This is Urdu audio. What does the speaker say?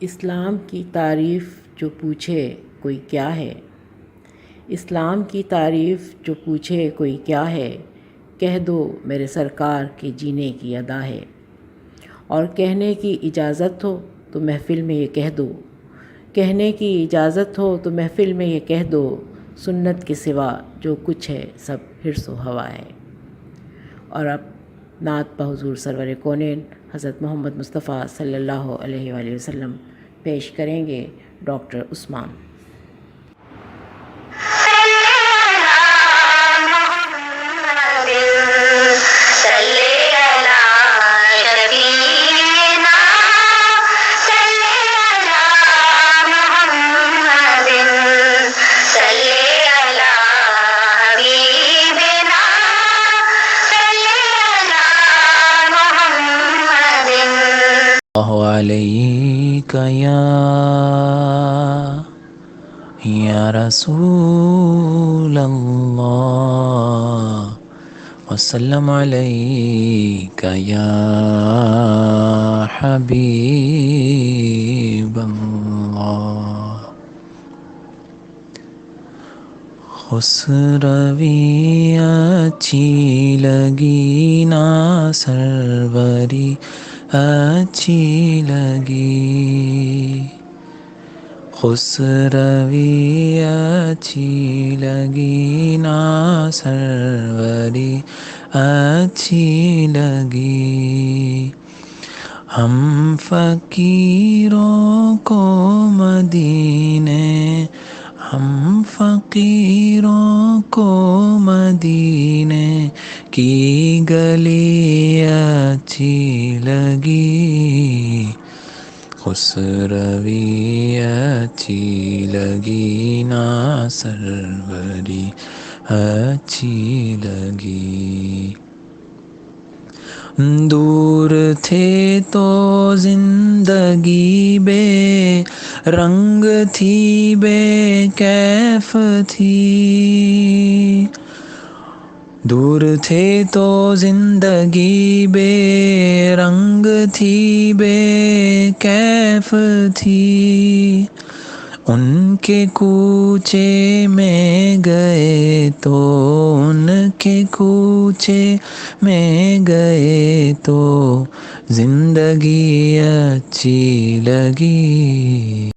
اسلام کی تعریف جو پوچھے کوئی کیا ہے، اسلام کی تعریف جو پوچھے کوئی کیا ہے، کہہ دو میرے سرکار کے جینے کی ادا ہے۔ اور کہنے کی اجازت ہو تو محفل میں یہ کہہ دو، کہنے کی اجازت ہو تو محفل میں یہ کہہ دو، سنت کے سوا جو کچھ ہے سب حرص و ہوا ہے۔ اور اب نعت بحضور سرور کونین حضرت محمد مصطفیٰ صلی اللہ علیہ وآلہ وسلم پیش کریں گے ڈاکٹر عثمان۔ علیک یا رسول اللہ وسلم علیک یا حبیب اللہ۔ خسروی اچھی لگی نا سروری اچھی لگی، خسروی اچھی لگی نا سروری اچھی لگی، ہم فقیروں کو مدینے، ہم فقیروں کو مدینے کی گلی اچھی لگی، خسروی اچھی لگی نا سروری اچھی لگی۔ دور تھے تو زندگی بے رنگ تھی، بے کیف تھی، دور تھے تو زندگی بے رنگ تھی، بے کیف تھی، ان کے کوچے میں گئے تو، ان کے کوچے میں گئے تو زندگی اچھی لگی۔